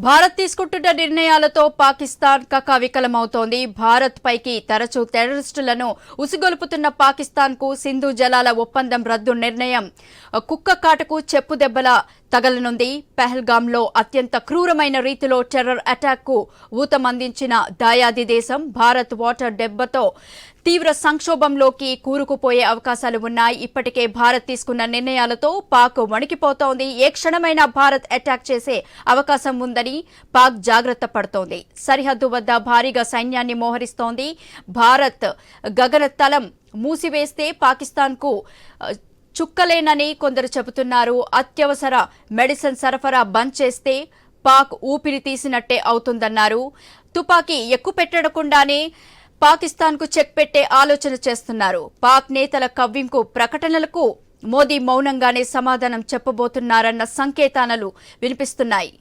భారత్ తీసుకుంటున్న నిర్ణయాలతో పాకిస్తాన్ కకావికలమవుతోంది. భారత్ పైకి తరచూ టెర్రరిస్టులను ఉసిగొలుపుతున్న పాకిస్తాన్ కు సింధు జలాల ఒప్పందం రద్దు నిర్ణయం కుక్క కాటకు చెప్పు దెబ్బలా తగలనుంది. పెహల్గాంలో అత్యంత క్రూరమైన రీతిలో టెర్రర్ అటాక్ కు ఊతమందించిన దాయాది దేశం భారత్ వాటర్ దెబ్బతో తీవ్ర సంక్షోభంలోకి కూరుకుపోయే అవకాశాలు ఉన్నాయి. ఇప్పటికే భారత్ తీసుకున్న నిర్ణయాలతో పాక్ వణికిపోతోంది. ఏ క్షణమైనా భారత్ అటాక్ చేసే అవకాశం ఉందని పాక్ జాగ్రత్త పడుతోంది. సరిహద్దు వద్ద భారీగా సైన్యాన్ని మోహరిస్తోంది. భారత్ గగనతలం మూసివేస్తే పాకిస్తాన్ కు చుక్కలేనని కొందరు చెబుతున్నారు. అత్యవసర మెడిసిన్ సరఫరా బంద్ చేస్తే పాక్ ఊపిరి తీసినట్టే అవుతుందన్నారు. తుపాకీ ఎక్కుపెట్టకుండానే పాకిస్తాన్ కు చెక్ పెట్టే ఆలోచన చేస్తున్నారు. పాక్ నేతల కవ్వింపు ప్రకటనలకు మోదీ మౌనంగానే సమాధానం చెప్పబోతున్నారన్న సంకేతాలు వినిపిస్తున్నాయి.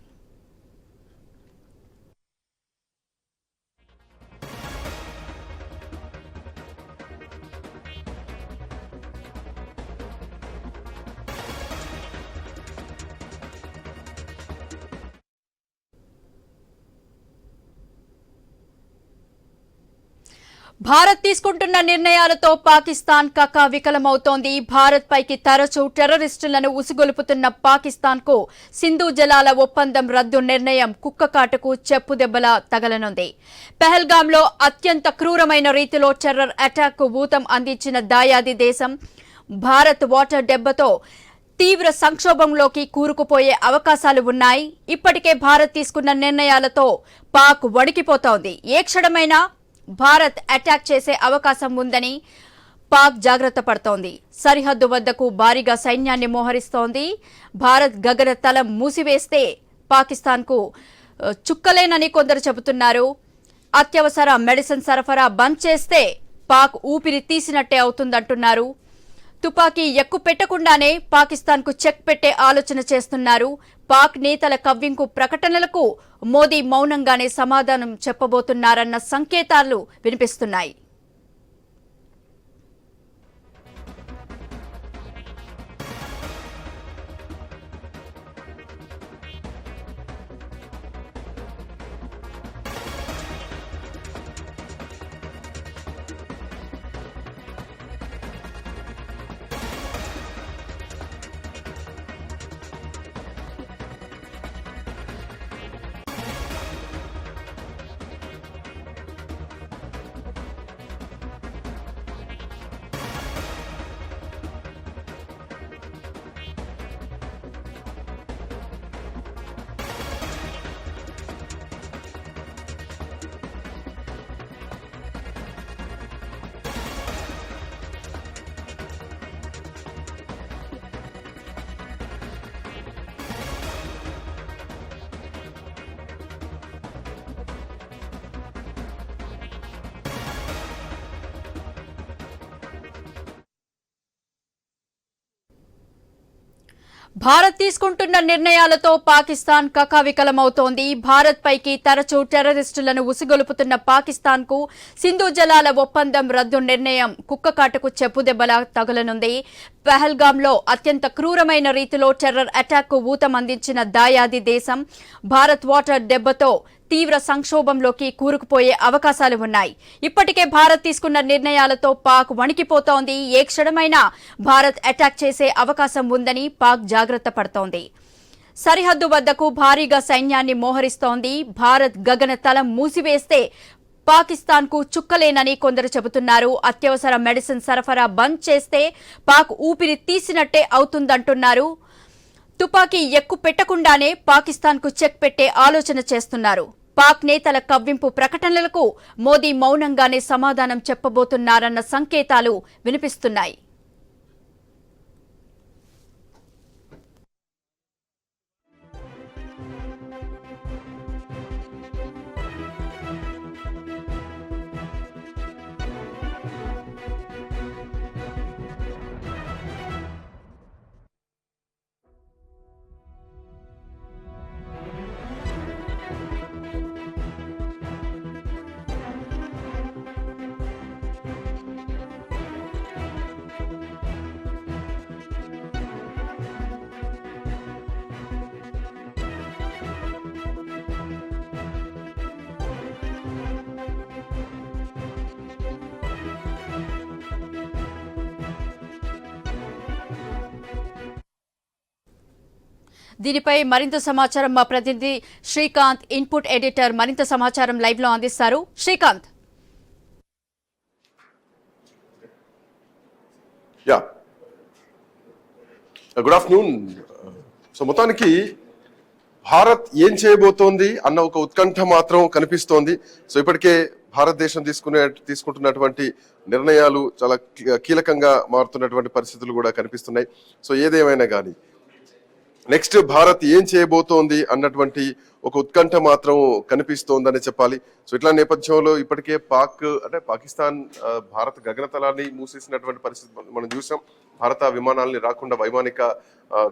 భారత్ తీసుకుంటున్న నిర్ణయాలతో పాకిస్తాన్ కకావికలమవుతోంది. భారత్ పైకి తరచూ టెర్రరిస్టులను ఉసిగొలుపుతున్న పాకిస్తాన్ కు సింధు జలాల ఒప్పందం రద్దు నిర్ణయం కుక్కకాటకు చెప్పు దెబ్బలా తగలనుంది. పెహల్గాంలో అత్యంత క్రూరమైన రీతిలో టెర్రర్ అటాక్ కు ఊతం అందించిన దాయాది దేశం భారత్ వాటర్ దెబ్బతో తీవ్ర సంక్షోభంలోకి కూరుకుపోయే అవకాశాలు ఉన్నాయి. ఇప్పటికే భారత్ తీసుకున్న నిర్ణయాలతో పాక్ వణికిపోతోంది. ఏ క్షణమైనా భారత్ అటాక్ చేసే అవకాశం ఉందని పాక్ జాగ్రత్త పడుతోంది. సరిహద్దు వద్దకు భారీగా సైన్యాన్ని మోహరిస్తోంది. భారత్ గగనతలం మూసివేస్తే పాకిస్తాన్ కు చుక్కలేనని కొందరు చెబుతున్నారు. అత్యవసర మెడిసిన్ సరఫరా బంద్ చేస్తే పాక్ ఊపిరి తీసినట్టే అవుతుందంటున్నారు. తుపాకీ ఎక్కుపెట్టకుండానే పాకిస్తాన్ కు చెక్ పెట్టే ఆలోచన చేస్తున్నారు. పాక్ నేతల కవ్వింపు ప్రకటనలకు మోదీ మౌనంగానే సమాధానం చెప్పబోతున్నారన్న సంకేతాలు వినిపిస్తున్నాయి. భారత్ తీసుకుంటున్న నిర్ణయాలతో పాకిస్తాన్ కకావికలమవుతోంది. భారత్ పైకి తరచూ టెర్రరిస్టులను ఉసిగొలుపుతున్న పాకిస్తాన్ కు సింధు జలాల ఒప్పందం రద్దు నిర్ణయం కుక్కకాటకు చెప్పుదెబ్బలా తగులనుంది. పెహల్గాంలో అత్యంత క్రూరమైన రీతిలో టెర్రర్ అటాక్ కు ఊతమందించిన దాయాది దేశం భారత్ వాటర్ దెబ్బతో తీవ్ర సంక్షోభంలోకి కూరుకుపోయే అవకాశాలు ఉన్నాయి. ఇప్పటికే భారత్ తీసుకున్న నిర్ణయాలతో పాక్ వణికిపోతోంది. ఏ క్షణమైనా భారత్ అటాక్ చేసే అవకాశం ఉందని పాక్ జాగ్రత్త పడుతోంది. సరిహద్దు వద్దకు భారీగా సైన్యాన్ని మోహరిస్తోంది. భారత్ గగనతలం మూసివేస్తే పాకిస్తాన్ కు చుక్కలేనని కొందరు చెబుతున్నారు. అత్యవసర మెడిసిన్ సరఫరా బంద్ చేస్తే పాక్ ఊపిరి తీసినట్టే అవుతుందంటున్నారు. తుపాకీ ఎక్కుపెట్టకుండానే పాకిస్తాన్ కు చెక్ పెట్టే ఆలోచన చేస్తున్నారు. పాక్ నేతల కవ్వింపు ప్రకటనలకు మోదీ మౌనంగానే సమాధానం చెప్పబోతున్నారన్న సంకేతాలు వినిపిస్తున్నాయి. దీనిపై మరింత సమాచారం మా ప్రతినిధి శ్రీకాంత్ ఇన్పుట్ ఎడిటర్ మరింత సమాచారం లైవ్ లో అందిస్తారు. శ్రీకాంత్. Good afternoon. సో మొత్తానికి భారత్ ఏం చేయబోతోంది అన్న ఒక ఉత్కంఠ మాత్రం కనిపిస్తోంది. సో ఇప్పటికే భారతదేశం తీసుకుంటున్నటువంటి నిర్ణయాలు చాలా కీలకంగా మారుతున్నటువంటి పరిస్థితులు కూడా కనిపిస్తున్నాయి. సో ఏదేమైనా కానీ నెక్స్ట్ భారత్ ఏం చేయబోతోంది అన్నటువంటి ఒక ఉత్కంఠ మాత్రం కనిపిస్తోందని చెప్పాలి. సో ఇట్లా నేపథ్యంలో ఇప్పటికే పాకిస్తాన్ భారత్ గగనతలాన్ని మూసేసినటువంటి పరిస్థితి మనం చూసాం. భారత విమానాలని రాకుండా వైమానిక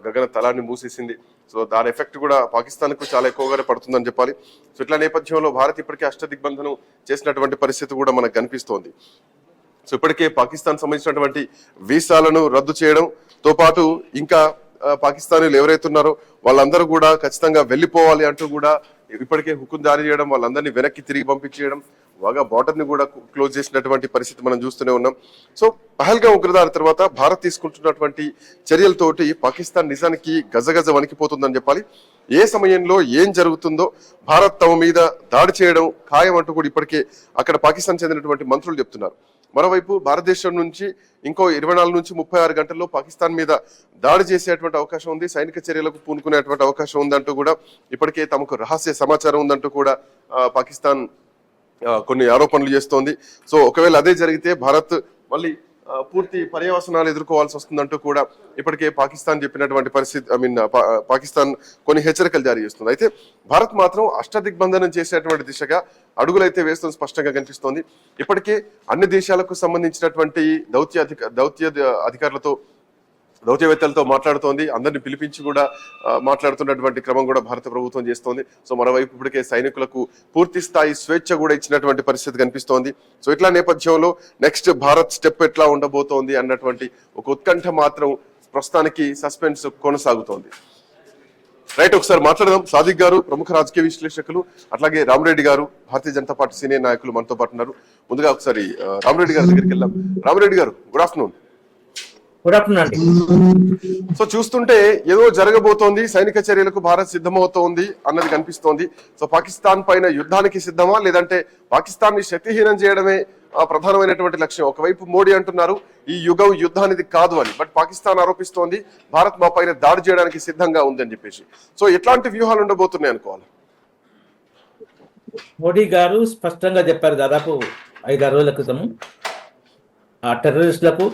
గగన తలాన్ని మూసేసింది. సో దాని ఎఫెక్ట్ కూడా పాకిస్తాన్ కు చాలా ఎక్కువగానే పడుతుందని చెప్పాలి. సో ఇట్లా నేపథ్యంలో భారత్ ఇప్పటికే అష్టదిగ్బంధనం చేసినటువంటి పరిస్థితి కూడా మనకు కనిపిస్తోంది. సో ఇప్పటికే పాకిస్తాన్ సంబంధించినటువంటి వీసాలను రద్దు చేయడంతో పాటు ఇంకా పాకిస్తానీలు ఎవరైతే ఉన్నారో వాళ్ళందరూ కూడా ఖచ్చితంగా వెళ్లిపోవాలి అంటూ కూడా ఇప్పటికే హుకుం జారీ చేయడం, వాళ్ళందరినీ వెనక్కి తిరిగి పంపించేయడం, బాగా బార్డర్ ని కూడా క్లోజ్ చేసినటువంటి పరిస్థితి మనం చూస్తూనే ఉన్నాం. సో పహల్గాం ఉగ్రదాడి తర్వాత భారత్ తీసుకుంటున్నటువంటి చర్యలతోటి పాకిస్తాన్ నిజానికి గజగజ వణికిపోతుందని చెప్పాలి. ఏ సమయంలో ఏం జరుగుతుందో భారత్ తమ మీద దాడి చేయడం ఖాయం అంటూ కూడా ఇప్పటికే అక్కడ పాకిస్తాన్ చెందినటువంటి మంత్రులు చెప్తున్నారు. మరోవైపు భారతదేశం నుంచి ఇంకో 24 నుంచి 36 గంటల్లో పాకిస్తాన్ మీద దాడి చేసేటువంటి అవకాశం ఉంది, సైనిక చర్యలకు పూనుకునేటువంటి అవకాశం ఉందంటూ కూడా ఇప్పటికే తమకు రహస్య సమాచారం ఉందంటూ కూడా పాకిస్తాన్ కొన్ని ఆరోపణలు చేస్తోంది. సో ఒకవేళ అదే జరిగితే భారత్ మళ్ళీ పూర్తి పర్యవసనాలు ఎదుర్కోవాల్సి వస్తుందంటూ కూడా ఇప్పటికే పాకిస్తాన్ చెప్పినటువంటి పరిస్థితి పాకిస్తాన్ కొన్ని హెచ్చరికలు జారీ చేస్తుంది. అయితే భారత్ మాత్రం అష్టదిగ్బంధనం చేసేటువంటి దిశగా అడుగులైతే వేస్తుంది స్పష్టంగా కనిపిస్తోంది. ఇప్పటికే అన్ని దేశాలకు సంబంధించినటువంటి దౌత్యవేత్తలతో మాట్లాడుతోంది, అందరిని పిలిపించి కూడా మాట్లాడుతున్నటువంటి క్రమం కూడా భారత ప్రభుత్వం చేస్తోంది. సో మరోవైపు ఇప్పటికే సైనికులకు పూర్తి స్థాయి స్వేచ్ఛ కూడా ఇచ్చినటువంటి పరిస్థితి కనిపిస్తోంది. సో ఇట్లా నేపథ్యంలో నెక్స్ట్ భారత్ స్టెప్ ఎట్లా ఉండబోతోంది అన్నటువంటి ఒక ఉత్కంఠ మాత్రం ప్రస్తుతానికి సస్పెన్స్ కొనసాగుతోంది. రైట్, ఒకసారి మాట్లాడదాం. సాదిక్ గారు ప్రముఖ రాజకీయ విశ్లేషకులు, అట్లాగే రామరెడ్డి గారు భారతీయ జనతా పార్టీ సీనియర్ నాయకులు మనతో పాటు ఉన్నారు. ముందుగా ఒకసారి రామరెడ్డి గారి దగ్గరికి వెళ్దాం. రామరెడ్డి గారు, గుడ్ ఆఫ్టర్నూన్. గుడ్ ఆఫ్టర్నూన్ అండి. సో చూస్తుంటే ఏదో జరగబోతోంది, సైనిక చర్యలకు భారత్ సిద్ధమవుతోంది అన్నది కనిపిస్తోంది. సో పాకిస్తాన్ పైన యుద్ధానికి సిద్ధమా, లేదంటే పాకిస్తాన్ ని శక్తిహీనం చేయడమే ప్రధానమైనటువంటి లక్ష్యం? ఒకవైపు మోడీ అంటున్నారు ఈ యుగం యుద్ధానికి కాదు అని, బట్ పాకిస్తాన్ ఆరోపిస్తోంది భారత్ మా పైన దాడి చేయడానికి సిద్ధంగా ఉంది అని చెప్పేసి. సో ఎట్లాంటి వ్యూహాలు ఉండబోతున్నాయి అనుకోవాలి? మోడీ గారు స్పష్టంగా చెప్పారు దాదాపు 5-6 రోజుల క్రితం, ఆ టెర్రరిస్టులకు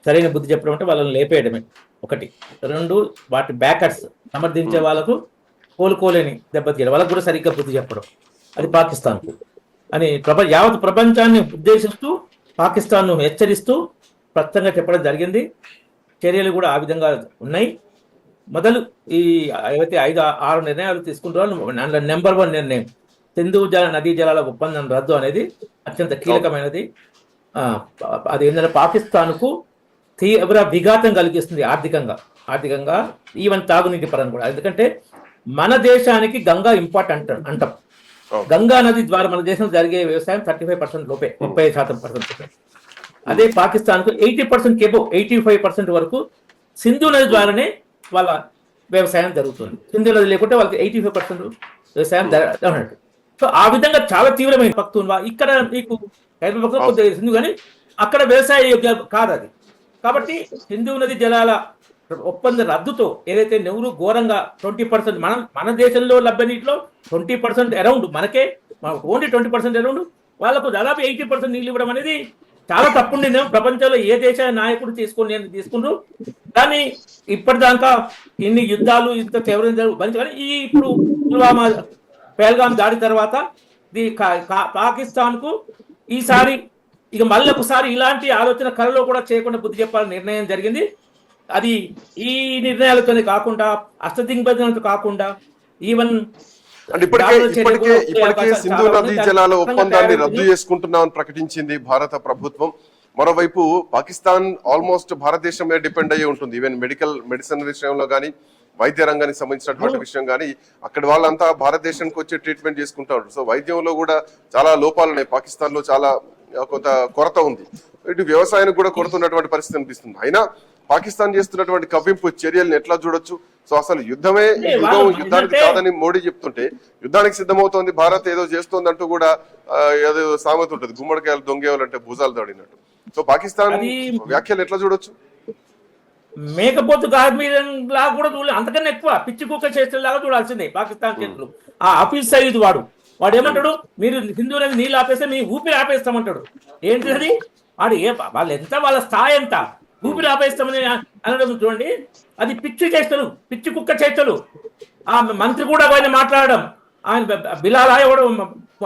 సరైన బుద్ధి చెప్పడం అంటే వాళ్ళని లేపేయడమే ఒకటి. 2, వాటి బ్యాకర్స్ సమర్థించే వాళ్ళకు కోలుకోలేని దెబ్బతీయడం, వాళ్ళకు కూడా సరిగ్గా బుద్ధి చెప్పడం, అది పాకిస్తాన్కు అని యావత్ ప్రపంచాన్ని ఉద్దేశిస్తూ పాకిస్తాన్ను హెచ్చరిస్తూ స్పష్టంగా చెప్పడం జరిగింది. చర్యలు కూడా ఆ విధంగా ఉన్నాయి. మొదలు ఈ ఏవైతే 5-6 నిర్ణయాలు తీసుకుంటారో నెంబర్ 1 నిర్ణయం సింధు నదీ జలాల ఒప్పందం రద్దు అనేది అత్యంత కీలకమైనది. అది ఏంటంటే పాకిస్తాన్కు తీవ్ర విఘాతం కలిగిస్తుంది ఆర్థికంగా ఈవెన్ తాగునీటి పరంగా కూడా. ఎందుకంటే మన దేశానికి గంగా ఇంపార్టెంట్ అంటాం. గంగా నది ద్వారా మన దేశంలో జరిగే వ్యవసాయం 35% లోపే, 30% అదే పాకిస్తాన్కు 80% కేబో 85% వరకు సింధు నది ద్వారానే వాళ్ళ వ్యవసాయం జరుగుతుంది. సింధు నది లేకుంటే వాళ్ళకి 85% వ్యవసాయం జరగనట్టు. సో ఆ విధంగా చాలా తీవ్రమైన పక్తున్వా. ఇక్కడ మీకు కొద్దిగా సింధు కానీ అక్కడ వ్యవసాయ యోగ్యం కాదు అది. కాబట్టి సింధు నది జలాల ఒప్పంద రద్దుతో ఏదైతే నెహ్రూ ఘోరంగా 20% మన దేశంలో లభ్య నీటిలో 20% అరౌండ్ మనకే ఓన్లీ 20% అరౌండ్ వాళ్ళకు దాదాపు 80% నీళ్ళు ఇవ్వడం అనేది చాలా తప్పుండి. ప్రపంచంలో ఏ దేశ నాయకుడు తీసుకుంటూ కానీ ఇప్పటిదాకా ఇన్ని యుద్ధాలు ఇంత తీవ్రంగా భరించాలి. ఇప్పుడు పుల్వామా పహల్గాం దాడి తర్వాత పాకిస్తాన్కు ఈసారి ఇక మళ్ళీ ఒకసారి ఇలాంటి ఆలోచన కళలో కూడా చేయకుండా బుద్ధి చెప్పాలని నిర్ణయం జరిగింది. అది ఈ నిర్ణయాలతోనే కాకుండా అష్టదిగ్బంధనాలతో కాకుండా ఈవెన్ ఇప్పటికే సింధు నదీ జలాల ఒప్పందాన్ని రద్దు చేసుకుంటున్నామని ప్రకటించింది భారత ప్రభుత్వం. మరోవైపు పాకిస్తాన్ ఆల్మోస్ట్ భారతదేశం మీద డిపెండ్ అయ్యి ఉంటుంది. ఈవెన్ మెడిసిన్ విషయంలో కానీ, వైద్య రంగానికి సంబంధించినటువంటి విషయం కానీ అక్కడ వాళ్ళంతా భారతదేశానికి వచ్చి ట్రీట్మెంట్ చేసుకుంటా ఉంటారు. సో వైద్యంలో కూడా చాలా లోపాలు ఉన్నాయి. పాకిస్తాన్ లో చాలా కొంత కొరత ఉంది. ఇటు వ్యవసాయానికి కూడా కొరత ఉన్నటువంటి పరిస్థితి అనిపిస్తుంది. అయినా పాకిస్తాన్ చేస్తున్నటువంటి కవ్వింపు చర్యలను ఎట్లా చూడొచ్చు? సో అసలు యుద్ధమే అంటే యుద్ధం వాళ్ళు యుద్ధానికి ఏంటంటే- కాదని మోడీ చెప్తుంటే యుద్ధానికి సిద్ధమవుతోంది భారత్ ఏదో చేస్తోంది అంటూ కూడా ఏదో సామెత ఉంటుంది, గుమ్మడికాయలు దొంగేవాలంటే భుజాలు తడినట్టు. సో పాకిస్తాన్ అది వ్యాఖ్యలు ఎట్లా చూడొచ్చు? మేకపోతు కార్మికుల లాగా కూడా చూడాలి, అంతకన్నా ఎక్కువ పిచ్చి కుక్క చేసేలాగా చూడాల్సిందే పాకిస్తాన్ చేతులు. ఆ హఫీజ్ సయీద్ వాడు ఏమంటాడు, మీరు హిందూ నది నీళ్ళు ఆపేస్తే మీ ఊపిరి ఆపేస్తామంటాడు. ఏంటి అది? వాడు వాళ్ళు ఎంత, వాళ్ళ స్థాయి ఎంత, ఊపిరి ఆపేస్తామని అనడం చూడండి. అది పిచ్చి చేష్టలు, పిచ్చి కుక్క చేష్టలు. ఆ మంత్రి కూడా ఆయన మాట్లాడడం, ఆయన బిలాల్ ఎవడు,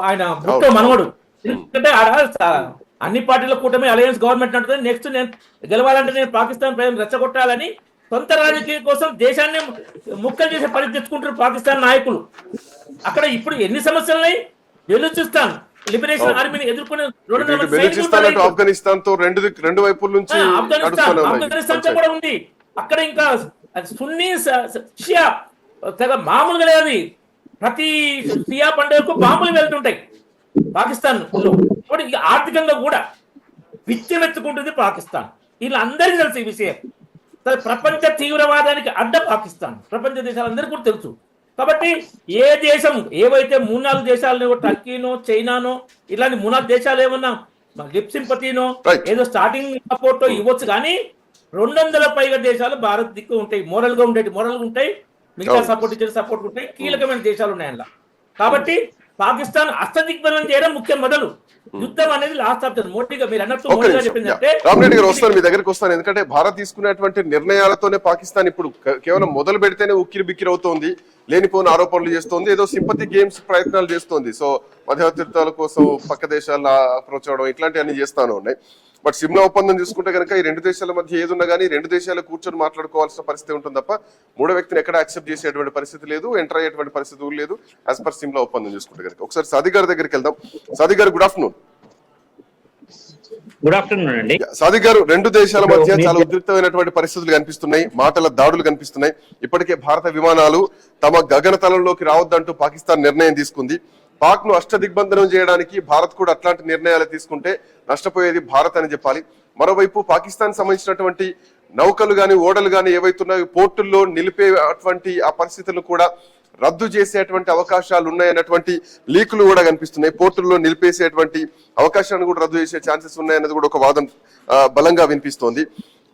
ఆయన భుట్టో మనవడు. ఎందుకంటే అన్ని పార్టీల కూటమి అలయన్స్ గవర్నమెంట్ అంటుంది, నెక్స్ట్ నేను గెలవాలంటే నేను పాకిస్తాన్ ప్రజలను రెచ్చగొట్టాలని సొంత రాజకీయం కోసం దేశాన్ని ముక్కలు చేసే పని తెచ్చుకుంటారు పాకిస్తాన్ నాయకులు. అక్కడ ఇప్పుడు ఎన్ని సమస్యలున్నాయి? బెలూచిస్తాన్ లిబరేషన్ ఆర్మీని ఎదుర్కొనే ఆఫ్ఘనిస్తాన్ తో రెండు వైపుల నుంచి ఆఫ్ఘనిస్తాన్ కూడా ఉంది. అక్కడ ఇంకా సున్నీ షియా తెగ మామూలుగా లేదు. ప్రతి షియా పండుగకు బాంబులు వెళ్తుంటాయి పాకిస్తాన్ లో. ఆర్థికంగా కూడా విచ్చెమెత్తుకుంటుంది పాకిస్తాన్. వీళ్ళందరికీ తెలుసు ఈ విషయం. ప్రపంచ తీవ్రవాదానికి అడ్డ పాకిస్తాన్ ప్రపంచ దేశాలందరికీ కూడా తెలుసు. కాబట్టి ఏ దేశం ఏవైతే 3-4 దేశాలు, టర్కీనో చైనానో ఇలాంటి 3-4 దేశాలు ఏమన్నా లిప్ సింపతినో ఏదో స్టార్టింగ్ సపోర్ట్ ఇవ్వచ్చు, కానీ 200 పైగా దేశాలు భారత్ దిక్కు ఉంటాయి. మోరల్ గా ఉంటాయి, మిగతా సపోర్ట్ ఇచ్చే సపోర్ట్ ఉంటాయి, కీలకమైన దేశాలు ఉన్నాయి అందులో. కాబట్టి పాకిస్తాన్ అస్తదిగ్బంధనం చేయడం ముఖ్యం. మొదలు యుద్ధం అనేది లాస్ట్ ఆప్షన్. మోడీగా మీరు అన్నట్టు చెప్పిందంటే రామరెడ్డి గారు వస్తాను, మీ దగ్గరికి వస్తాను. ఎందుకంటే భారత్ తీసుకునేటువంటి నిర్ణయాలతోనే పాకిస్తాన్ ఇప్పుడు కేవలం మొదలు పెడితేనే ఉక్కిరి బిక్కిరి అవుతోంది, లేనిపోని ఆరోపణలు చేస్తోంది, ఏదో సింపతి గేమ్స్ ప్రయత్నాలు చేస్తోంది. సో మధ్యవర్తిత్వాల కోసం పక్క దేశాలను అప్రోచ్ అవడం ఇట్లాంటివన్నీ చేస్తానే ఉన్నాయి. బట్ సిమ్లా ఒప్పందం చూసుకుంటే కనుక ఈ 2 దేశాల మధ్య ఏదున్నా కానీ 2 దేశాలు కూర్చొని మాట్లాడుకోవాల్సిన పరిస్థితి ఉంటుంది తప్ప మూడో వ్యక్తిని ఎక్కడ యాక్సెప్ట్ చేసేటువంటి పరిస్థితి లేదు, ఎంటర్ అయ్యేటువంటి పరిస్థితి లేదు యాజ్ పర్ సిమ్లా ఒప్పందం చూసుకుంటే కనుక. ఒకసారి సాదిక్ గారి దగ్గరికి వెళ్దాం. సాదిక్ గారు గుడ్ ఆఫ్టర్నూన్. గుడ్ ఆఫ్టర్నూన్ అండి. సాదిక్ గారు, 2 దేశాల మధ్య చాలా ఉద్రిక్తమైనటువంటి పరిస్థితులు కనిపిస్తున్నాయి, మాటల దాడులు కనిపిస్తున్నాయి. ఇప్పటికే భారత విమానాలు తమ గగనతలంలోకి రావద్దంటూ పాకిస్తాన్ నిర్ణయం తీసుకుంది. పాక్ ను అష్టదిగ్బంధనం చేయడానికి భారత్ కూడా అట్లాంటి నిర్ణయాలు తీసుకుంటే నష్టపోయేది భారత్ అని చెప్పాలి. మరోవైపు పాకిస్తాన్ సంబంధించినటువంటి నౌకలు గాని ఓడలు గాని ఏవైతున్నాయో పోర్టుల్లో నిలిపే అటువంటి ఆ పరిస్థితులను కూడా రద్దు చేసేటువంటి అవకాశాలు ఉన్నాయన్నటువంటి లీకులు కూడా కనిపిస్తున్నాయి. పోర్టుల్లో నిలిపేసేటువంటి అవకాశాలను కూడా రద్దు చేసే ఛాన్సెస్ ఉన్నాయన్నది కూడా ఒక వాదన బలంగా వినిపిస్తోంది.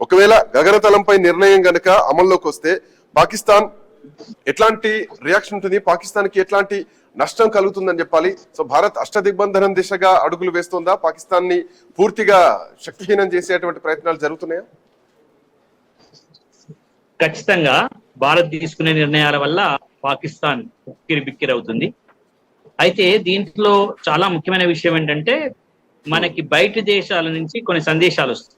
ఒకవేళ గగనతలంపై నిర్ణయం గనక అమల్లోకి వస్తే పాకిస్తాన్ ఎట్లాంటి రియాక్షన్ ఉంటుంది, పాకిస్తాన్ కి ఎట్లాంటి నష్టం కలుగుతుందని చెప్పాలి. సో భారత్ అష్టదిగ్బంధనం దిశగా అడుగులు వేస్తుందా, పాకిస్తాన్ ని పూర్తిగా శక్తిహీనం చేసేటువంటి ప్రయత్నాలు జరుగుతున్నాయా? ఖచ్చితంగా భారత్ తీసుకునే నిర్ణయాల వల్ల పాకిస్తాన్ ఉక్కిరి బిక్కిరి అవుతుంది. అయితే దీంట్లో చాలా ముఖ్యమైన విషయం ఏంటంటే మనకి బయట దేశాల నుంచి కొన్ని సందేశాలు వస్తాయి.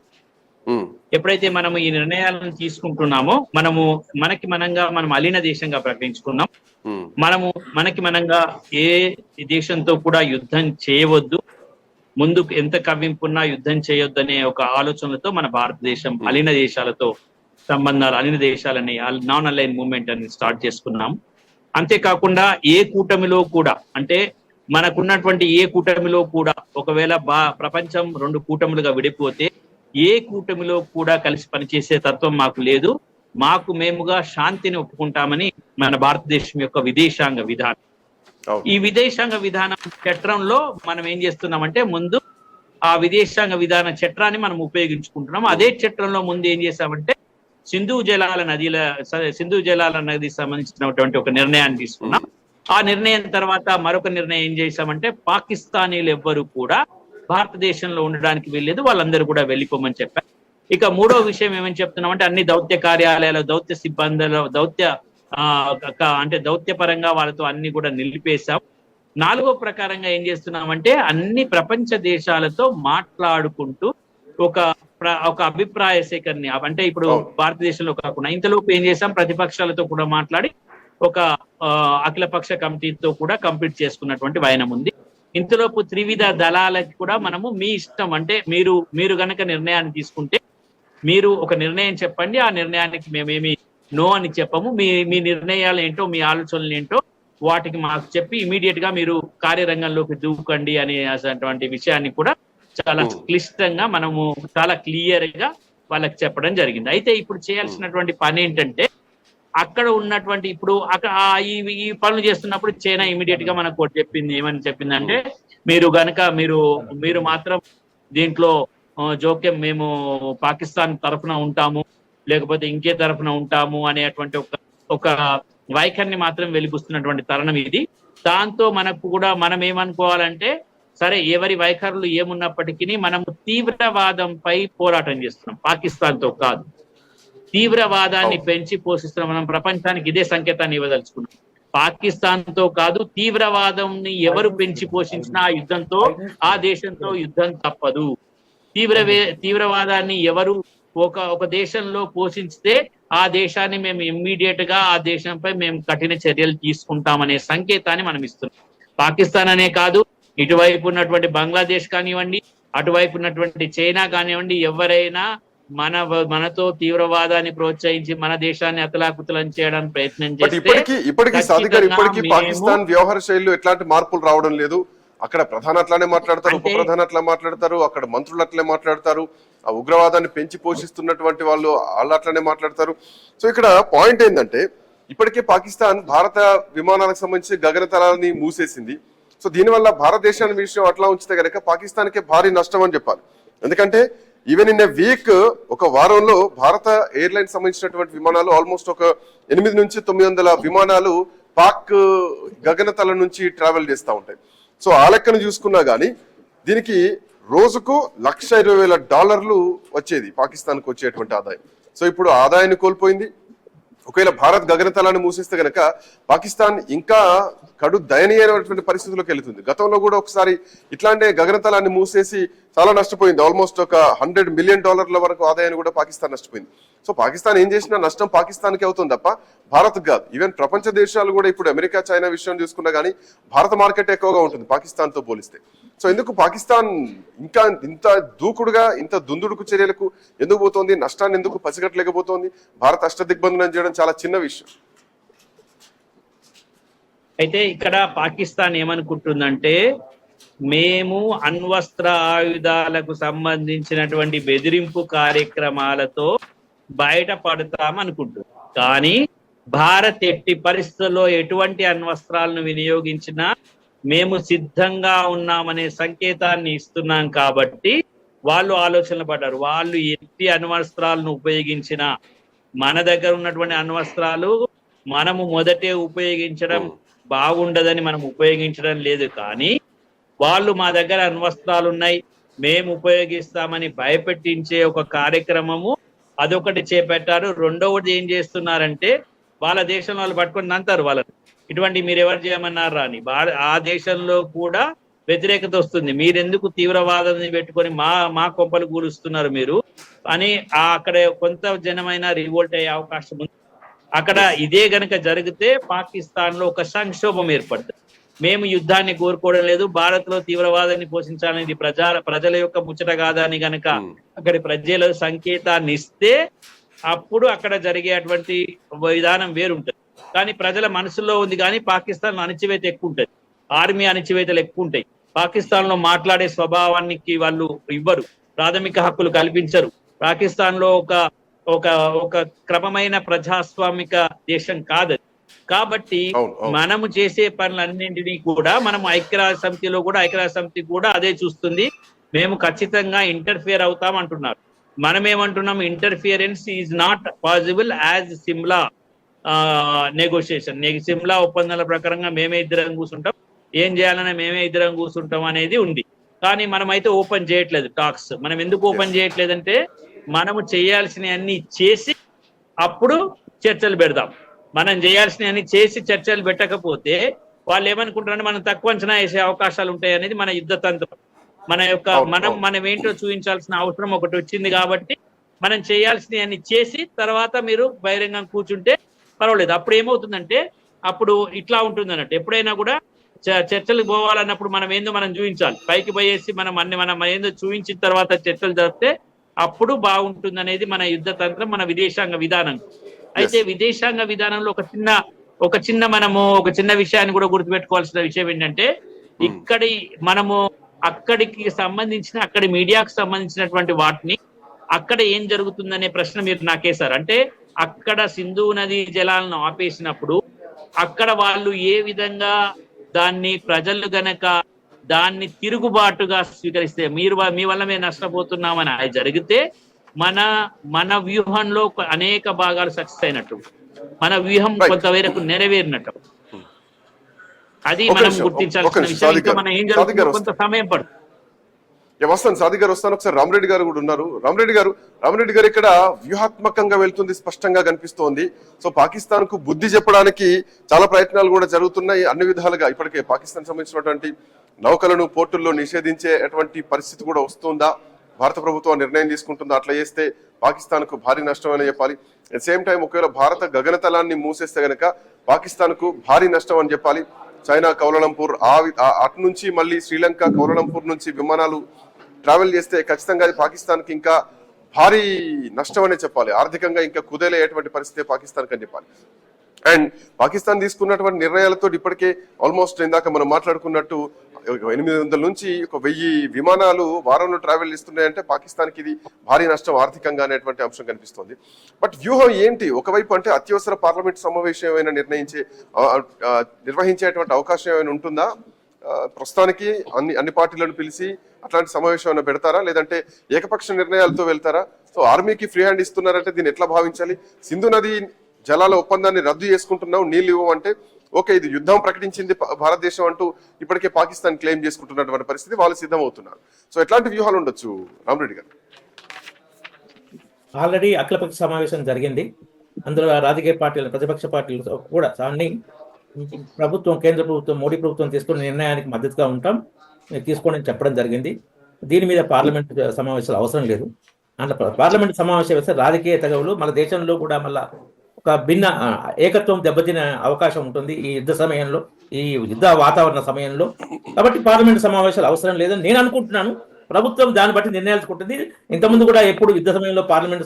ఎప్పుడైతే మనము ఈ నిర్ణయాలను తీసుకుంటున్నామో మనకి మనంగా మనం అలీన దేశంగా ప్రకటించుకున్నాం. మనకి మనంగా ఏ దేశంతో కూడా యుద్ధం చేయవద్దు, ముందుకు ఎంత కవ్వింపున్నా యుద్ధం చేయొద్దు అనే ఒక ఆలోచనలతో మన భారతదేశం అలీన దేశాలతో సంబంధాలు, అలీన దేశాలని నాన్ అలైన్ మూవ్మెంట్ అని స్టార్ట్ చేసుకున్నాం. అంతేకాకుండా ఏ కూటమిలో కూడా, అంటే మనకున్నటువంటి ఏ కూటమిలో కూడా ఒకవేళ ప్రపంచం 2 కూటములుగా విడిపోతే ఏ కూటమిలో కూడా కలిసి పనిచేసే తత్వం మాకు లేదు. మేముగా శాంతిని ఒప్పుకుంటామని మన భారతదేశం యొక్క విదేశాంగ విధానం. ఈ విదేశాంగ విధానం చట్రంలో మనం ఏం చేస్తున్నామంటే ముందు ఆ విదేశాంగ విధాన చట్రాన్ని మనం ఉపయోగించుకుంటున్నాం. అదే చట్రంలో ముందు ఏం చేసామంటే సింధు జలాల నదికి సంబంధించినటువంటి ఒక నిర్ణయాన్ని తీసుకున్నాం. ఆ నిర్ణయం తర్వాత మరొక నిర్ణయం ఏం చేశామంటే పాకిస్తానీలు ఎవ్వరు కూడా భారతదేశంలో ఉండడానికి వెళ్ళలేదు, వాళ్ళందరూ కూడా వెళ్ళిపోమని చెప్పారు. ఇక మూడో విషయం ఏమని చెప్తున్నామంటే అన్ని దౌత్య కార్యాలయాలు, దౌత్య సిబ్బందులు, దౌత్యపరంగా వాళ్ళతో అన్ని కూడా నిలిపేశాం. 4వ ప్రకారంగా ఏం చేస్తున్నామంటే అన్ని ప్రపంచ దేశాలతో మాట్లాడుకుంటూ ఒక అభిప్రాయ సేకరణ, అంటే ఇప్పుడు భారతదేశంలో కాకుండా ఇంతలోపు ఏం చేశాం, ప్రతిపక్షాలతో కూడా మాట్లాడి ఒక అఖిలపక్ష కమిటీతో కూడా కంప్లీట్ చేసుకున్నటువంటి వైనం ఉంది. ఇంతలోపు త్రివిధ దళాలకి కూడా మనము మీ ఇష్టం, అంటే మీరు గనక నిర్ణయాన్ని తీసుకుంటే మీరు ఒక నిర్ణయం చెప్పండి, ఆ నిర్ణయానికి మేమేమి నో అని చెప్పము, మీ నిర్ణయాలు ఏంటో, మీ ఆలోచనలు ఏంటో వాటికి మాకు చెప్పి ఇమీడియట్ గా మీరు కార్యరంగంలోకి దూకండి అనేటువంటి విషయాన్ని కూడా చాలా క్లిష్టంగా మనము చాలా క్లియర్ గా వాళ్ళకి చెప్పడం జరిగింది. అయితే ఇప్పుడు చేయాల్సినటువంటి పని ఏంటంటే అక్కడ ఉన్నటువంటి ఇప్పుడు ఈ పనులు చేస్తున్నప్పుడు చైనా ఇమీడియట్ గా మనకు చెప్పింది, ఏమని చెప్పిందంటే మీరు గనక మీరు మాత్రం దీంట్లో జోక్యం మేము పాకిస్తాన్ తరఫున ఉంటాము లేకపోతే ఇంకే తరఫున ఉంటాము అనేటువంటి ఒక వైఖరిని మాత్రం వెలిబుస్తున్నటువంటి తరుణం ఇది. దాంతో మనకు కూడా మనం ఏమనుకోవాలంటే సరే ఎవరి వైఖరులు ఏమున్నప్పటికీ మనం తీవ్రవాదంపై పోరాటం చేస్తున్నాం, పాకిస్తాన్ తో కాదు. తీవ్రవాదాన్ని పెంచి పోషిస్తున్నాం. మనం ప్రపంచానికి ఇదే సంకేతాన్ని ఇవ్వదలుచుకున్నాం. పాకిస్తాన్ తో కాదు, తీవ్రవాదంని ఎవరు పెంచి పోషించినా ఆ యుద్ధంతో ఆ దేశంతో యుద్ధం తప్పదు. తీవ్రవాదాన్ని ఎవరు ఒక దేశంలో పోషించితే ఆ దేశాన్ని మేము ఇమ్మీడియట్ గా ఆ దేశంపై మేము కఠిన చర్యలు తీసుకుంటామనే సంకేతాన్ని మనం ఇస్తున్నాం. పాకిస్తాన్ అనే కాదు, ఇటువైపు ఉన్నటువంటి బంగ్లాదేశ్ కానివ్వండి, అటువైపు ఉన్నటువంటి చైనా కానివ్వండి, ఎవరైనా మనతో తీవ్రవాదాన్ని ప్రోత్సహించి మన దేశాన్ని అతలాకుతలం చేయడానికి ప్రయత్నం చేస్తే ఇప్పటికీ పాకిస్తాన్ వ్యవహార శైలిలో ఎట్లాంటి మార్పులు రావడం లేదు. అక్కడ ప్రధాని అట్లానే మాట్లాడతారు, ఉప ప్రధాని అట్లా మాట్లాడతారు, అక్కడ మంత్రులు అట్లే మాట్లాడతారు, ఆ ఉగ్రవాదాన్ని పెంచి పోషిస్తున్నటువంటి వాళ్ళు అట్లనే మాట్లాడతారు. సో ఇక్కడ పాయింట్ ఏంటంటే ఇప్పటికే పాకిస్తాన్ భారత విమానాలకు సంబంధించి గగనతలాన్ని మూసేసింది. సో దీనివల్ల భారతదేశాన్ని విషయం అట్లా ఉంచితే కనుక పాకిస్తాన్కే భారీ నష్టం అని చెప్పాలి. ఎందుకంటే ఈవెన్ ఇన్ ఎ వీక్, ఒక వారంలో భారత ఎయిర్లైన్స్ సంబంధించినటువంటి విమానాలు ఆల్మోస్ట్ ఒక 800 నుంచి 900 విమానాలు పాక్ గగనతల నుంచి ట్రావెల్ చేస్తూ ఉంటాయి. సో ఆ లెక్కను చూసుకున్నా గానీ దీనికి రోజుకు $120,000 వచ్చేది పాకిస్తాన్కి వచ్చేటువంటి ఆదాయం. సో ఇప్పుడు ఆదాయాన్ని కోల్పోయింది. ఒకవేళ భారత్ గగనతలాన్ని మూసేస్తే గనక పాకిస్తాన్ ఇంకా కడు దయనీయమైనటువంటి పరిస్థితుల్లోకి వెళుతుంది. గతంలో కూడా ఒకసారి ఇట్లాంటి గగనతలాన్ని మూసేసి చాలా నష్టపోయింది. ఆల్మోస్ట్ ఒక $100 మిలియన్ వరకు ఆదాయాన్ని కూడా పాకిస్తాన్ నష్టపోయింది. సో పాకిస్తాన్ ఏం చేసినా నష్టం పాకిస్తాన్కి అవుతుంది తప్ప భారత్ కాదు. ఈవెన్ ప్రపంచ దేశాలు కూడా ఇప్పుడు అమెరికా, చైనా విషయం చూసుకున్నా కానీ భారత మార్కెట్ ఎక్కువగా ఉంటుంది పాకిస్తాన్ తో పోలిస్తే. సో ఎందుకు పాకిస్తాన్ ఇంకా ఇంత దూకుడుగా ఇంత దుందుడుకు చర్యలకు ఎందుకు పోతోంది? నష్టాన్ని ఎందుకు పసిగట్టలేకపోతోంది? భారత్ అష్టదిగ్బంధనం చేయడం చాలా చిన్న విషయం. అయితే ఇక్కడ పాకిస్తాన్ ఏమనుకుంటుందంటే మేము అణ్వస్త్ర ఆయుధాలకు సంబంధించినటువంటి బెదిరింపు కార్యక్రమాలతో బయటపడతామనుకుంటుంది. కానీ భారత్ ఎట్టి పరిస్థితుల్లో ఎటువంటి అణ్వస్త్రాలను వినియోగించినా మేము సిద్ధంగా ఉన్నామనే సంకేతాన్ని ఇస్తున్నాం. కాబట్టి వాళ్ళు ఆలోచనలు పడ్డారు. వాళ్ళు ఎట్టి అణ్వస్త్రాలను ఉపయోగించినా మన దగ్గర ఉన్నటువంటి అణ్వస్త్రాలు మనము మొదటే ఉపయోగించడం బాగుండదని మనం ఉపయోగించడం లేదు. కానీ వాళ్ళు మా దగ్గర అణ్వస్త్రాలు ఉన్నాయి మేము ఉపయోగిస్తామని భయపెట్టించే ఒక కార్యక్రమము అదొకటి చేపట్టారు. రెండవది ఏం చేస్తున్నారంటే వాళ్ళ దేశంలో వాళ్ళు పట్టుకొని నంతారు వాళ్ళని, ఇటువంటి మీరు ఎవరు చేయమన్నారా అని. ఆ దేశంలో కూడా వ్యతిరేకత వస్తుంది. మీరెందుకు తీవ్రవాదాన్ని పెట్టుకొని మా కొంపలు కూలుస్తున్నారు మీరు అని అక్కడ కొంత జనమైన రివోల్ట్ అయ్యే అవకాశం ఉంది. అక్కడ ఇదే గనక జరిగితే పాకిస్తాన్ లో ఒక సంక్షోభం ఏర్పడుతుంది. మేము యుద్ధాన్ని కోరుకోవడం లేదు, భారత్ లో తీవ్రవాదాన్ని పోషించాలని ప్రజల యొక్క ముచ్చట కాదా అని గనక అక్కడి ప్రజల సంకేతాన్ని ఇస్తే అప్పుడు అక్కడ జరిగేటువంటి విధానం వేరుంటది. కానీ ప్రజల మనసులో ఉంది. కానీ పాకిస్తాన్ లో అణచివేత ఎక్కువ ఉంటుంది, ఆర్మీ అణచివేతలు ఎక్కువ ఉంటాయి. పాకిస్తాన్ లో మాట్లాడే స్వభావానికి వాళ్ళు ఇవ్వరు, ప్రాథమిక హక్కులు కల్పించరు. పాకిస్తాన్ లో ఒక క్రమమైన ప్రజాస్వామిక దేశం కాదు. కాబట్టి మనము చేసే పనులన్నింటినీ కూడా మనం ఐక్యరాజ్య సమితి కూడా అదే చూస్తుంది. మేము ఖచ్చితంగా ఇంటర్ఫియర్ అవుతాం అంటున్నారు. మనం ఏమంటున్నాం? Interference is not possible as Simla negotiation. Simla ఒప్పందాల ప్రకారంగా మేమే ఇద్దరం కూర్చుంటాం, ఏం చేయాలన్నా మేమే ఇద్దరం కూర్చుంటాం అనేది ఉంది. కానీ మనమైతే ఓపెన్ చేయట్లేదు టాక్స్. మనం ఎందుకు ఓపెన్ చేయట్లేదంటే మనము చేయాల్సినవన్నీ చేసి అప్పుడు చర్చలు పెడదాం. మనం చేయాల్సినవన్నీ చేసి చర్చలు పెట్టకపోతే వాళ్ళు ఏమనుకుంటారంటే మనం తక్కువ అంచనా వేసే అవకాశాలు ఉంటాయి అనేది మన యుద్ధ తంత్రం. మనం ఏంటో చూపించాల్సిన అవసరం ఒకటి వచ్చింది. కాబట్టి మనం చేయాల్సినవన్నీ చేసి తర్వాత మీరు బహిరంగం కూర్చుంటే పర్వాలేదు. అప్పుడు ఏమవుతుందంటే అప్పుడు ఇట్లా ఉంటుంది అన్నట్టు. ఎప్పుడైనా కూడా చర్చలకు పోవాలన్నప్పుడు మనం ఏందో మనం చూపించాలి. పైకి పోయేసి మనం ఏందో చూపించిన తర్వాత చర్చలు జరిపితే అప్పుడు బాగుంటుంది అనేది మన యుద్ధ తంత్రం, మన విదేశాంగ విధానం. అయితే విదేశాంగ విధానంలో ఒక చిన్న విషయాన్ని కూడా గుర్తుపెట్టుకోవాల్సిన విషయం ఏంటంటే మనము అక్కడికి సంబంధించిన అక్కడి మీడియాకు సంబంధించినటువంటి వాటిని అక్కడ ఏం జరుగుతుందనే ప్రశ్న మీరు నాకేసారు. అంటే అక్కడ సింధు నది జలాలను ఆపేసినప్పుడు అక్కడ వాళ్ళు ఏ విధంగా దాన్ని ప్రజలు గనక దాన్ని తిరుగుబాటుగా స్వీకరిస్తే మీ వల్ల మేము నష్టపోతున్నామని అది జరిగితే మన వ్యూహంలో అనేక భాగాలు సక్సెస్ అయినట్టు, మన వ్యూహం కొంతవరకు నెరవేరినట్టు. అది మనం గుర్తించాల్సిన విషయం. ఇంకా మనం ఏం జరుగుతుందో కొంత సమయం పడుతుంది. వస్తాను సాది గారు, వస్తాను. ఒకసారి రామరెడ్డి గారు కూడా ఉన్నారు. రామరెడ్డి గారు ఇక్కడ వ్యూహాత్మకంగా వెళ్తుంది, స్పష్టంగా కనిపిస్తోంది. సో పాకిస్తాన్ కు బుద్ధి చెప్పడానికి చాలా ప్రయత్నాలు కూడా జరుగుతున్నాయి అన్ని విధాలుగా. ఇప్పటికే పాకిస్తాన్ సంబంధించినటువంటి నౌకలను పోర్టుల్లో నిషేధించేటువంటి పరిస్థితి కూడా వస్తుందా? భారత ప్రభుత్వం నిర్ణయం తీసుకుంటుందా? అట్లా చేస్తే పాకిస్తాన్ కు భారీ నష్టం అని చెప్పాలి. అట్ సేమ్ టైం ఒకవేళ భారత గగనతలాన్ని మూసేస్తే గనక పాకిస్తాన్ కు భారీ నష్టం అని చెప్పాలి. చైనా కౌలాలంపూర్ అటు నుంచి మళ్ళీ శ్రీలంక కౌలాలంపూర్ నుంచి విమానాలు ట్రావెల్ చేస్తే ఖచ్చితంగా అది పాకిస్తాన్ కి ఇంకా భారీ నష్టం అనే చెప్పాలి. ఆర్థికంగా ఇంకా కుదేలయ్యేటువంటి పరిస్థితి పాకిస్తాన్ అని చెప్పాలి. అండ్ పాకిస్తాన్ తీసుకున్నటువంటి నిర్ణయాలతో ఇప్పటికే ఆల్మోస్ట్ ఇందాక మనం మాట్లాడుకున్నట్టు 800 నుంచి 1000 విమానాలు వారంలో ట్రావెల్ ఇస్తున్నాయంటే పాకిస్తాన్ కి ఇది భారీ నష్టం ఆర్థికంగా అనేటువంటి అంశం కనిపిస్తుంది. బట్ వ్యూహం ఏంటి? ఒకవైపు అంటే అత్యవసర పార్లమెంట్ సమావేశం ఏమైనా నిర్వహించేటువంటి అవకాశం ఏమైనా ఉంటుందా? ప్రస్తుతానికి అన్ని పార్టీలను పిలిచి అట్లాంటి సమావేశం ఏమైనా పెడతారా, లేదంటే ఏకపక్ష నిర్ణయాలతో వెళ్తారా? సో ఆర్మీకి ఫ్రీ హ్యాండ్ ఇస్తున్నారంటే దీన్ని ఎట్లా భావించాలి? సింధు నది జలాల ఒప్పందాన్ని రద్దు చేసుకుంటున్నాం, నీళ్లు ఇవ్వమంటే ఓకే ఇది యుద్ధం ప్రకటించింది భారతదేశం అంటూ ఇప్పటికే పాకిస్తాన్ క్లెయిమ్ చేసుకుంటున్నటువంటి పరిస్థితి, వాళ్ళు సిద్ధమవుతున్నారు. సో ఎట్లాంటి వ్యూహాలు ఉండొచ్చు రామరెడ్డి గారు? ఆల్రెడీ అఖిలపక్ష సమావేశం జరిగింది. అందులో రాజకీయ పార్టీలు, ప్రతిపక్ష పార్టీలు కూడా దాన్ని ప్రభుత్వం, కేంద్ర ప్రభుత్వం, మోడీ ప్రభుత్వం తీసుకున్న నిర్ణయానికి మద్దతుగా ఉంటాం, తీసుకోండి చెప్పడం జరిగింది. దీని మీద పార్లమెంట్ సమావేశాలు అవసరం లేదు. అందులో పార్లమెంట్ సమావేశం వేస్తే రాజకీయ తగవులు మన దేశంలో కూడా మళ్ళా ఒక భిన్న ఏకత్వం దెబ్బతినే అవకాశం ఉంటుంది ఈ యుద్ధ సమయంలో, ఈ యుద్ధ వాతావరణ సమయంలో. కాబట్టి పార్లమెంట్ సమావేశాలు అవసరం లేదని నేను అనుకుంటున్నాను. ప్రభుత్వం దాన్ని బట్టి నిర్ణయాలు తీసుకుంటుంది. ఇంతకుముందు కూడా ఎప్పుడు యుద్ధ సమయంలో పార్లమెంట్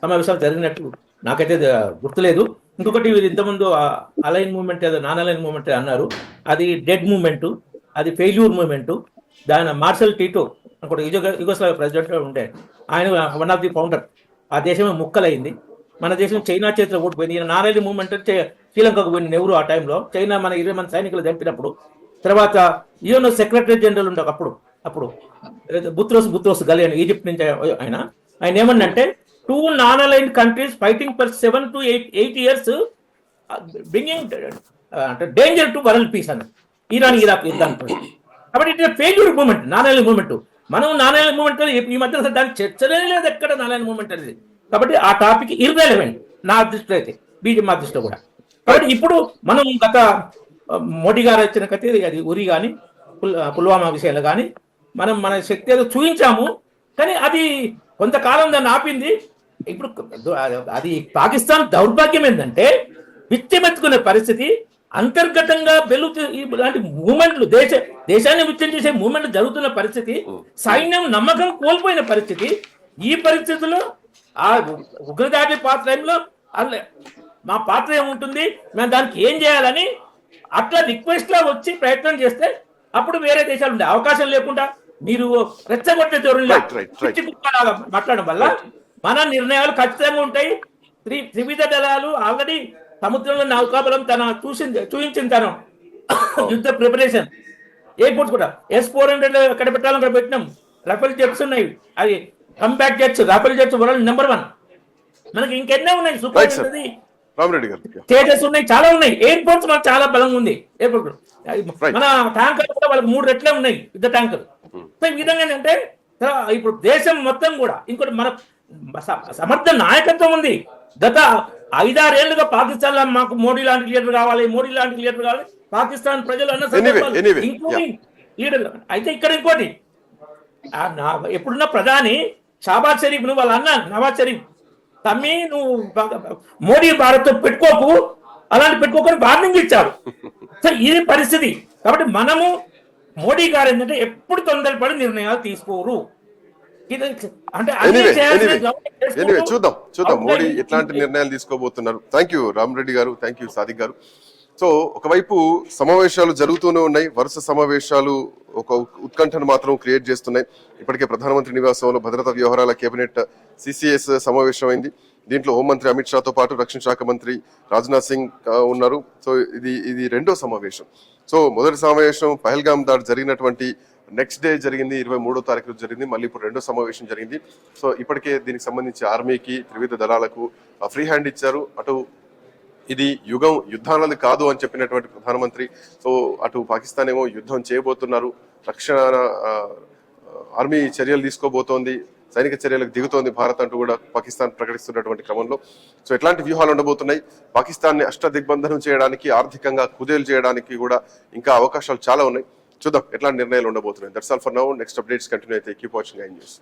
సమావేశాలు జరిగినట్టు నాకైతే గుర్తులేదు. ఇంకొకటి ఇంతకుముందు అలైన్ మూవ్మెంట్, ఏదో నాన్ అలైన్ మూవ్మెంట్ అన్నారు, అది డెడ్ మూవ్మెంట్, అది ఫెయిల్యూర్ మూవ్మెంట్. దాని మార్షల్ టీటో అనుకోండి, యుగోస్లావియా ప్రెసిడెంట్ ఉండే ఆయన వన్ ఆఫ్ ది ఫౌండర్. ఆ దేశమే ముక్కలైంది. మన దేశం చైనా చేతిలో ఓడిపోయింది. ఈయన నాన్ మూవ్మెంట్ శ్రీలంకకు పోయిన నెహ్రూ ఆ టైంలో చైనా మన 20 మంది సైనికులు చంపినప్పుడు. తర్వాత యూఎన్ సెక్రటరీ జనరల్ ఉండే అప్పుడు బుత్రోస్ గలి అని ఈజిప్ట్ నుంచి ఆయన ఏమన్నంటే 2 non aligned countries fighting for 7 to 8 years bringing danger to world peace అన్న ఇరాన్ ఇరాక్ యుద్ధానికి. కాబట్టి it failure movement, non align movement. మనం నాన్ అలైన్ మూవ్మెంట్ ఈ మధ్య దానికి చర్చలే లేదు ఎక్కడ నాన్ అలైన్ మూవ్మెంట్ అనేది. కాబట్టి ఆ టాపిక్ ఇర్రెలెవెంట్ నా దృష్టిలో అయితే, బీజేపీ దృష్టిలో కూడా. కాబట్టి ఇప్పుడు మనం గత మోడీ గారు వచ్చిన కథ అది ఉరి కానీ పుల్వామా విషయాలు కానీ మన శక్తి ఏదో చూపించాము, కానీ అది కొంతకాలం దాన్ని ఆపింది. ఇప్పుడు అది పాకిస్తాన్ దౌర్భాగ్యం ఏంటంటే విచ్చెమెత్తుకునే పరిస్థితి, అంతర్గతంగా ఇలాంటి మూమెంట్లు, దేశాన్ని విచ్ఛిన్నం చేసే మూమెంట్లు జరుగుతున్న పరిస్థితి, సైన్యం నమ్మకం కోల్పోయిన పరిస్థితి. ఈ పరిస్థితుల్లో ఆ ఉగ్రదాడి టైంలో మా పాత్ర ఏముంటుంది, మేము దానికి ఏం చేయాలని అట్లా రిక్వెస్ట్ లా వచ్చి ప్రయత్నం చేస్తే అప్పుడు వేరే దేశాలు ఉండే అవకాశం లేకుండా మీరు రెచ్చగొట్టే ధోరణిలో మాట్లాడడం వల్ల మన నిర్ణయాలు ఖచ్చితంగా ఉంటాయి. త్రివిధ దళాలు ఆల్రెడీ సముద్రంలో నౌకాబలం చూపించింది తను యుద్ధ ప్రిపరేషన్. ఎయిర్పోర్ట్స్ కూడా S-400 ఎక్కడ పెట్టాలని అక్కడ పెట్టినాం. రఫేల్ జెట్స్ ఉన్నాయి, అది compact jets, Rafale jets world number 1. మనకి ఇంకెన్నో ఉన్నాయి, సూపర్ తేజస్ ఉన్నాయి, చాలా ఉన్నాయి. ఎయిర్పోర్ట్స్ మనకు చాలా బలంగా ఉంది. ఎయిర్పోర్ట్ మన ట్యాంకర్ కూడా వాళ్ళకి 3 రెట్లే ఉన్నాయి, యుద్ధ ట్యాంకర్. సో ఈ విధంగా ఏంటంటే ఇప్పుడు దేశం మొత్తం కూడా ఇంకోటి మన సమర్థ నాయకత్వం ఉంది. గత 5-6 ఏళ్లుగా పాకిస్తాన్ లో మాకు మోడీ లాంటి లీడర్ కావాలి, మోడీ లాంటి లీడర్ కావాలి, పాకిస్తాన్ ప్రజలు అన్న ఇంక్లూడింగ్ లీడర్. అయితే ఇక్కడ ఇంకోటి, ఎప్పుడున్న ప్రధాని షాబాజ్ షరీఫ్ ను వాళ్ళ అన్న నవాజ్ షరీఫ్ తమ్మి నువ్వు మోడీ భారత్ పెట్టుకోకు, అలాంటి పెట్టుకోకని వార్నింగ్ ఇచ్చారు. సో ఇది పరిస్థితి. కాబట్టి మనము మోడీ గారు ఏంటంటే ఎప్పుడు తొందరపడి నిర్ణయాలు తీసుకోరు. చూద్దాం మోడీ ఎట్లాంటి నిర్ణయాలు తీసుకోబోతున్నారు. థ్యాంక్ యూ రామరెడ్డి గారు, థ్యాంక్ యూ సాదిక్ గారు. సో ఒకవైపు సమావేశాలు జరుగుతూనే ఉన్నాయి, వరుస సమావేశాలు ఒక ఉత్కంఠను మాత్రం క్రియేట్ చేస్తున్నాయి. ఇప్పటికే ప్రధానమంత్రి నివాసంలో భద్రతా వ్యవహారాల కేబినెట్ CCS సమావేశం అయింది. దీంట్లో హోంమంత్రి అమిత్ షాతో పాటు రక్షణ శాఖ మంత్రి రాజ్నాథ్ సింగ్ ఉన్నారు. సో ఇది రెండో సమావేశం. సో మొదటి సమావేశం పహల్గామ్ దాడి జరిగినటువంటి నెక్స్ట్ డే జరిగింది, 23వ తారీఖు జరిగింది. మళ్ళీ ఇప్పుడు రెండో సమావేశం జరిగింది. సో ఇప్పటికే దీనికి సంబంధించి ఆర్మీకి, త్రివిధ దళాలకు ఫ్రీ హ్యాండ్ ఇచ్చారు. అటు ఇది యుద్ధాలది కాదు అని చెప్పినటువంటి ప్రధానమంత్రి. సో అటు పాకిస్తాన్ ఏమో యుద్ధం చేయబోతున్నారు, రక్షణ ఆర్మీ చర్యలు తీసుకోబోతోంది, సైనిక చర్యలకు దిగుతోంది భారత్ అంటూ కూడా పాకిస్తాన్ ప్రకటిస్తున్నటువంటి క్రమంలో సో ఎట్లాంటి వ్యూహాలు ఉండబోతున్నాయి, పాకిస్తాన్ ని అష్టదిగ్బంధనం చేయడానికి, ఆర్థికంగా కుదేలు చేయడానికి కూడా ఇంకా అవకాశాలు చాలా ఉన్నాయి. చూద్దాం ఎట్లాంటి నిర్ణయాలు ఉండబోతున్నాయి. That's all for now. Next updates continue అయితే కీప్ వాచింగ్ ఐ న్యూస్.